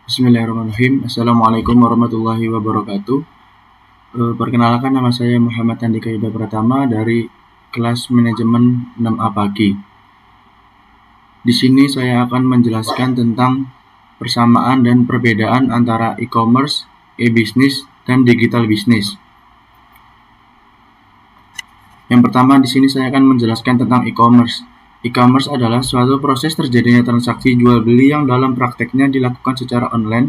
Bismillahirrahmanirrahim. Assalamualaikum warahmatullahi wabarakatuh. Perkenalkan, nama saya Muhammad Andika Yuda Pratama dari kelas manajemen 6A Pagi. Di sini saya akan menjelaskan tentang persamaan dan perbedaan antara e-commerce, e-business, dan digital business. Yang pertama, di sini saya akan menjelaskan tentang e-commerce. E-commerce adalah suatu proses terjadinya transaksi jual beli yang dalam prakteknya dilakukan secara online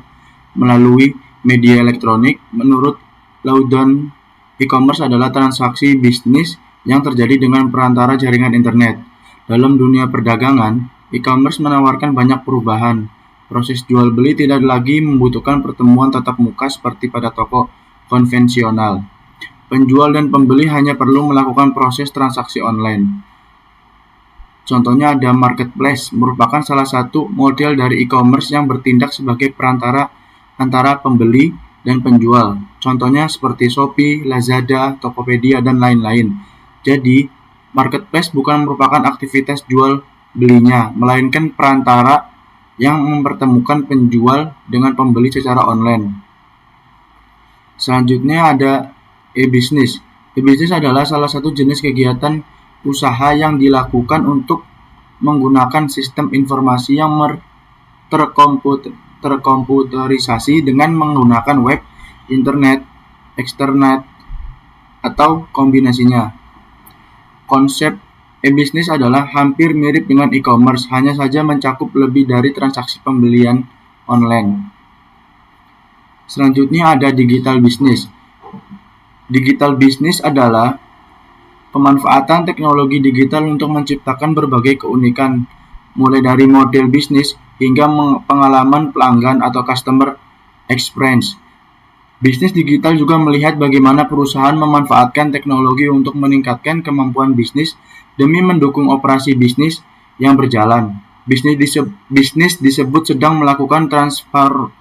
melalui media elektronik. Menurut Loudon, e-commerce adalah transaksi bisnis yang terjadi dengan perantara jaringan internet. Dalam dunia perdagangan, e-commerce menawarkan banyak perubahan. Proses jual beli tidak lagi membutuhkan pertemuan tatap muka seperti pada toko konvensional. Penjual dan pembeli hanya perlu melakukan proses transaksi online. Contohnya ada marketplace, merupakan salah satu model dari e-commerce yang bertindak sebagai perantara antara pembeli dan penjual. Contohnya seperti Shopee, Lazada, Tokopedia, dan lain-lain. Jadi, marketplace bukan merupakan aktivitas jual belinya, melainkan perantara yang mempertemukan penjual dengan pembeli secara online. Selanjutnya ada e-business. E-business adalah salah satu jenis kegiatan usaha yang dilakukan untuk menggunakan sistem informasi yang terkomputerisasi dengan menggunakan web, internet, eksternet, atau kombinasinya. Konsep e-business adalah hampir mirip dengan e-commerce, hanya saja mencakup lebih dari transaksi pembelian online. Selanjutnya ada digital business. Digital business adalah pemanfaatan teknologi digital untuk menciptakan berbagai keunikan, mulai dari model bisnis hingga pengalaman pelanggan atau customer experience. Bisnis digital juga melihat bagaimana perusahaan memanfaatkan teknologi untuk meningkatkan kemampuan bisnis demi mendukung operasi bisnis yang berjalan. Bisnis disebut sedang melakukan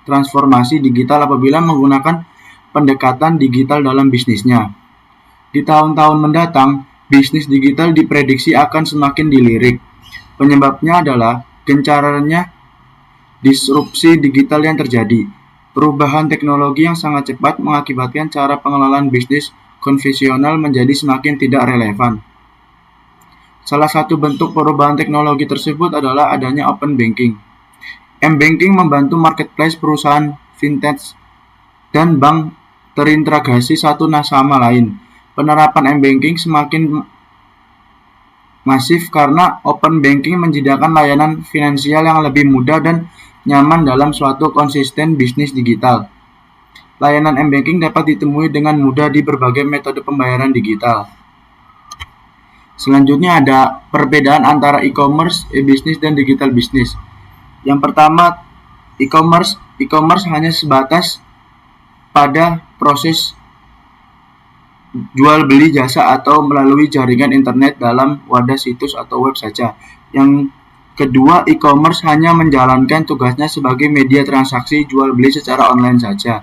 transformasi digital apabila menggunakan pendekatan digital dalam bisnisnya. Di tahun-tahun mendatang, bisnis digital diprediksi akan semakin dilirik. Penyebabnya adalah gencarnya disrupsi digital yang terjadi. Perubahan teknologi yang sangat cepat mengakibatkan cara pengelolaan bisnis konvensional menjadi semakin tidak relevan. Salah satu bentuk perubahan teknologi tersebut adalah adanya open banking. M-banking membantu marketplace perusahaan fintech dan bank terintegrasi satu sama lain. Penerapan M-banking semakin masif karena open banking menyediakan layanan finansial yang lebih mudah dan nyaman dalam suatu konsisten bisnis digital. Layanan M-banking dapat ditemui dengan mudah di berbagai metode pembayaran digital. Selanjutnya ada perbedaan antara e-commerce, e-business, dan digital business. Yang pertama, e-commerce hanya sebatas pada proses jual beli jasa atau melalui jaringan internet dalam wadah situs atau web saja. Yang kedua, e-commerce hanya menjalankan tugasnya sebagai media transaksi jual beli secara online saja.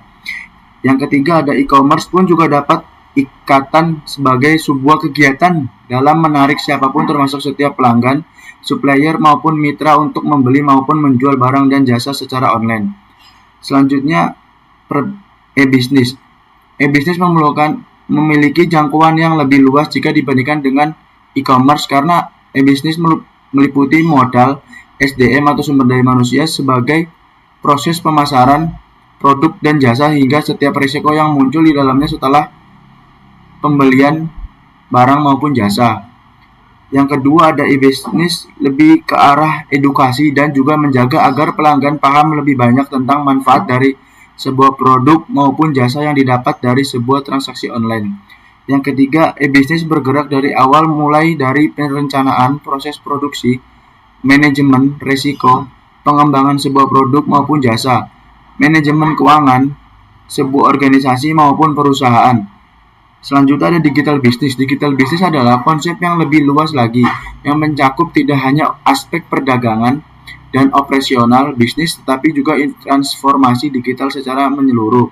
Yang ketiga, ada e-commerce pun juga dapat ikatan sebagai sebuah kegiatan dalam menarik siapapun termasuk setiap pelanggan, supplier maupun mitra untuk membeli maupun menjual barang dan jasa secara online. Selanjutnya, e-business. E-business memiliki jangkauan yang lebih luas jika dibandingkan dengan e-commerce karena e-business meliputi modal, SDM atau sumber daya manusia sebagai proses pemasaran produk dan jasa hingga setiap risiko yang muncul di dalamnya setelah pembelian barang maupun jasa. Yang kedua ada e-business lebih ke arah edukasi dan juga menjaga agar pelanggan paham lebih banyak tentang manfaat dari sebuah produk maupun jasa yang didapat dari sebuah transaksi online. Yang ketiga, e-business bergerak dari awal mulai dari perencanaan, proses produksi, manajemen risiko, pengembangan sebuah produk maupun jasa, manajemen keuangan, sebuah organisasi maupun perusahaan. Selanjutnya ada digital business. Digital business adalah konsep yang lebih luas lagi, yang mencakup tidak hanya aspek perdagangan dan operasional bisnis, tetapi juga transformasi digital secara menyeluruh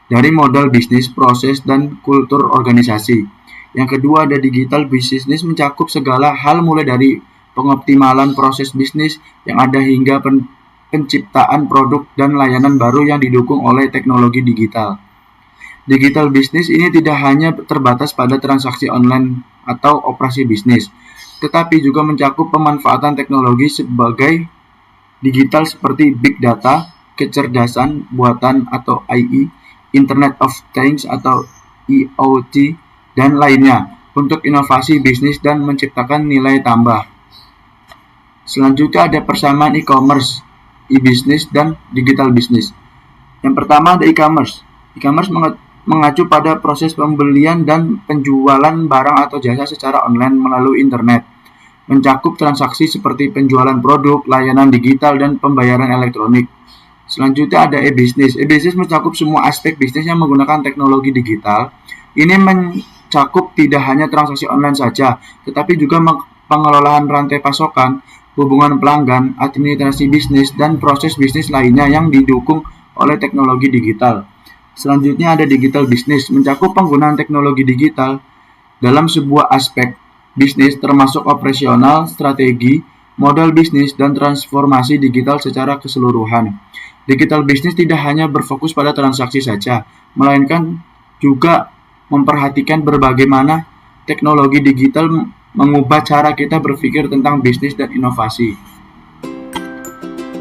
dari modal bisnis, proses, dan kultur organisasi. Yang kedua ada digital business mencakup segala hal mulai dari pengoptimalan proses bisnis yang ada hingga penciptaan produk dan layanan baru yang didukung oleh teknologi digital. Digital bisnis ini tidak hanya terbatas pada transaksi online atau operasi bisnis, tetapi juga mencakup pemanfaatan teknologi sebagai digital seperti big data, kecerdasan buatan atau AI, Internet of Things atau IoT, dan lainnya untuk inovasi bisnis dan menciptakan nilai tambah. Selanjutnya ada persamaan e-commerce, e-business, dan digital business. Yang pertama ada e-commerce. E-commerce mengacu pada proses pembelian dan penjualan barang atau jasa secara online melalui internet. Mencakup transaksi seperti penjualan produk, layanan digital, dan pembayaran elektronik. Selanjutnya ada e-business. E-business mencakup semua aspek bisnis yang menggunakan teknologi digital. Ini mencakup tidak hanya transaksi online saja, tetapi juga pengelolaan rantai pasokan, hubungan pelanggan, administrasi bisnis, dan proses bisnis lainnya yang didukung oleh teknologi digital. Selanjutnya ada digital business, mencakup penggunaan teknologi digital dalam sebuah aspek bisnis termasuk operasional, strategi, modal bisnis, dan transformasi digital secara keseluruhan. Digital business tidak hanya berfokus pada transaksi saja, melainkan juga memperhatikan bagaimana teknologi digital mengubah cara kita berpikir tentang bisnis dan inovasi.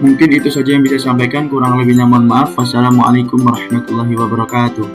Mungkin itu saja yang bisa saya sampaikan, kurang lebihnya mohon maaf. Wassalamualaikum warahmatullahi wabarakatuh.